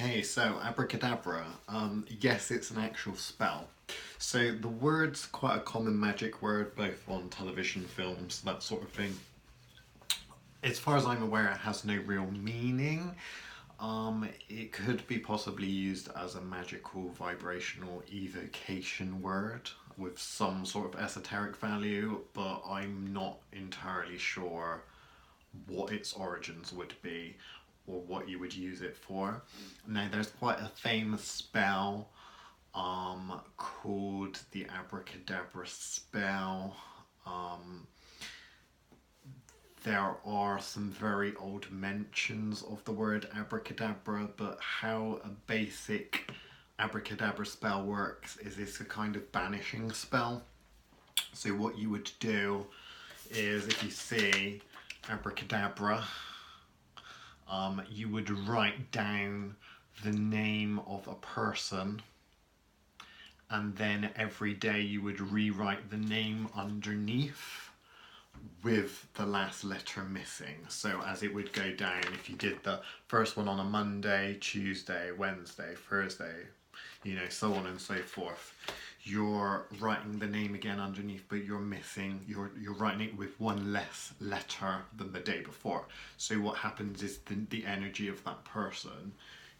Okay, so abracadabra, yes, it's an actual spell. So the word's quite a common magic word, both on television, films, that sort of thing. As far as I'm aware, it has no real meaning. It could be possibly used as a magical vibrational evocation word with some sort of esoteric value, but I'm not entirely sure what its origins would be or what you would use it for. Now, there's quite a famous spell called the Abracadabra Spell. There are some very old mentions of the word abracadabra, but how a basic abracadabra spell works is it's a kind of banishing spell. So what you would do is, if you see abracadabra, you would write down the name of a person, and then every day you would rewrite the name underneath with the last letter missing. So as it would go down, if you did the first one on a Monday, Tuesday, Wednesday, Thursday, so on and so forth, you're writing the name again underneath, but you're writing it with one less letter than the day before. So what happens is the energy of that person,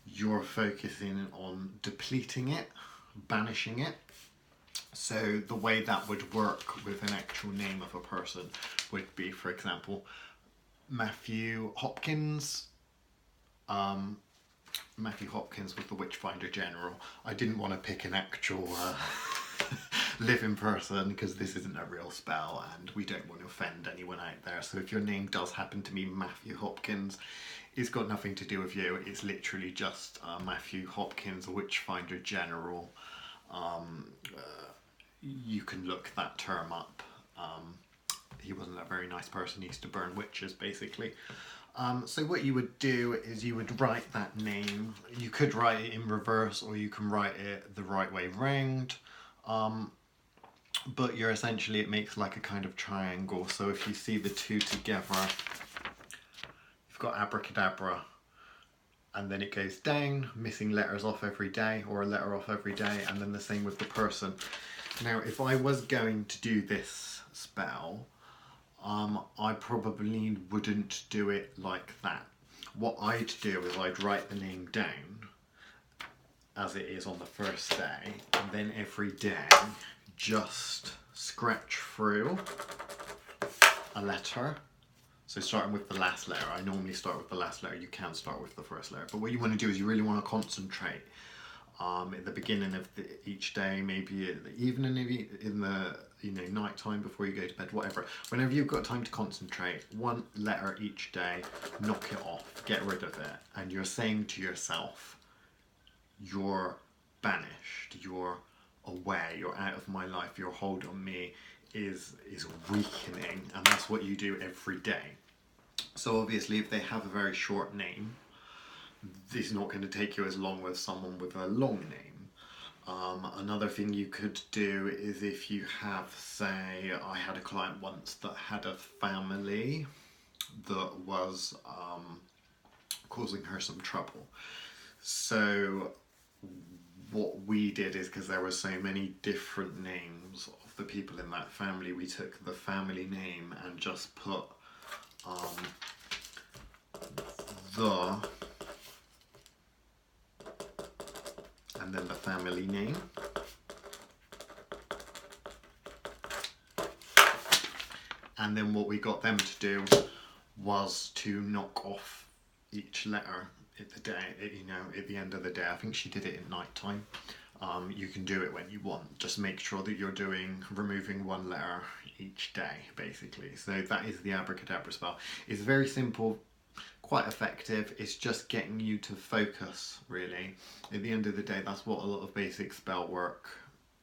you're focusing on depleting it, banishing it. So the way that would work with an actual name of a person would be, for example, Matthew Hopkins. Matthew Hopkins was the Witchfinder General. I didn't want to pick an actual living person because this isn't a real spell and we don't want to offend anyone out there. So if your name does happen to be Matthew Hopkins, it's got nothing to do with you. It's literally just Matthew Hopkins, Witchfinder General. You can look that term up. He wasn't a very nice person. He used to burn witches, basically. So what you would do is you would write that name. You could write it in reverse, or you can write it the right way round. But it makes like a kind of triangle. So if you see the two together, you've got abracadabra, and then it goes down, missing letters off every day, or a letter off every day, and then the same with the person. Now, if I was going to do this spell, I probably wouldn't do it like that. What I'd do is I'd write the name down as it is on the first day, and then every day just scratch through a letter. So starting with the last letter, I normally start with the last letter. You can start with the first letter, but what you want to do is you really want to concentrate at the beginning of each day, maybe in the evening, maybe in the night time before you go to bed, whatever. Whenever you've got time to concentrate, one letter each day, knock it off, get rid of it, and you're saying to yourself, you're banished, you're away, you're out of my life, your hold on me is weakening, and that's what you do every day. So obviously if they have a very short name, this is not going to take you as long as someone with a long name. Another thing you could do is if you have, say, I had a client once that had a family that was causing her some trouble. So what we did is, because there were so many different names of the people in that family, we took the family name and just put and then the family name. And then what we got them to do was to knock off each letter at the end of the day. I think she did it at night time. You can do it when you want. Just make sure that you're removing one letter each day, basically. So that is the abracadabra spell. It's very simple, quite effective. It's just getting you to focus, really. At the end of the day, that's what a lot of basic spell work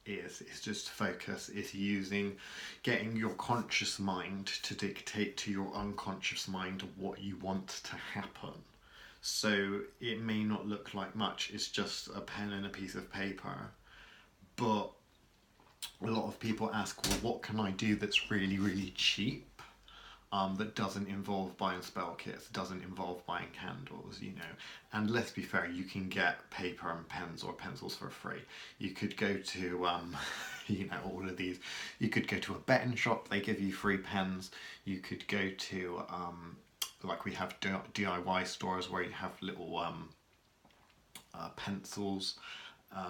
is. It's just focus. It's getting your conscious mind to dictate to your unconscious mind what you want to happen. So it may not look like much. It's just a pen and a piece of paper. But a lot of people ask, well, what can I do that's really, really cheap? that doesn't involve buying spell kits, doesn't involve buying candles, you know. And let's be fair, you can get paper and pens or pencils for free. You could go to, you know, all of these. You could go to a betting shop, they give you free pens. You could go to, like we have DIY stores where you have little pencils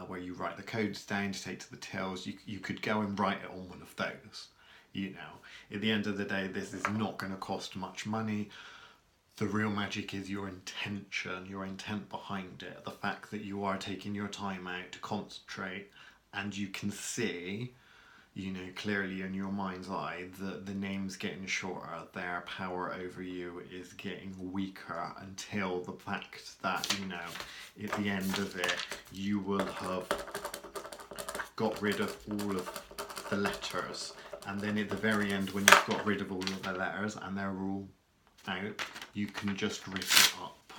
where you write the codes down to take to the tills. You could go and write it on one of those. You know, at the end of the day, this is not going to cost much money. The real magic is your intention, your intent behind it, the fact that you are taking your time out to concentrate, and you can see, you know, clearly in your mind's eye that the name's getting shorter, their power over you is getting weaker, until the fact that, you know, at the end of it, you will have got rid of all of the letters. And then at the very end, when you've got rid of all of the letters and they're all out, you can just rip it up.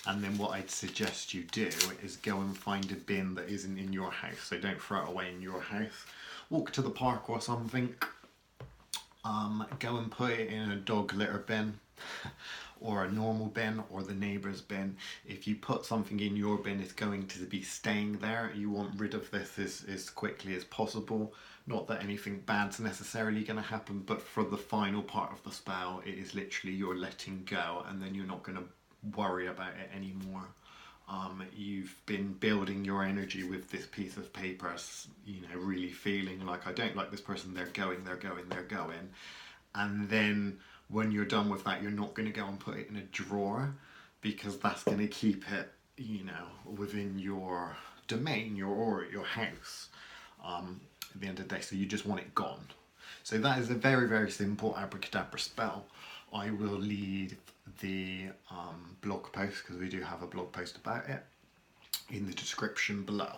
And then what I'd suggest you do is go and find a bin that isn't in your house. So don't throw it away in your house. Walk to the park or something. Go and put it in a dog litter bin or a normal bin or the neighbour's bin. If you put something in your bin, it's going to be staying there. You want rid of this as quickly as possible. Not that anything bad's necessarily going to happen, but for the final part of the spell, it is literally you're letting go, and then you're not going to worry about it anymore. You've been building your energy with this piece of paper, you know, really feeling like, I don't like this person, they're going. And then when you're done with that, you're not going to go and put it in a drawer, because that's going to keep it, you know, within your domain, your aura, your house. At the end of the day, so you just want it gone. So that is a very, very simple abracadabra spell. I will leave the blog post, because we do have a blog post about it, in the description below.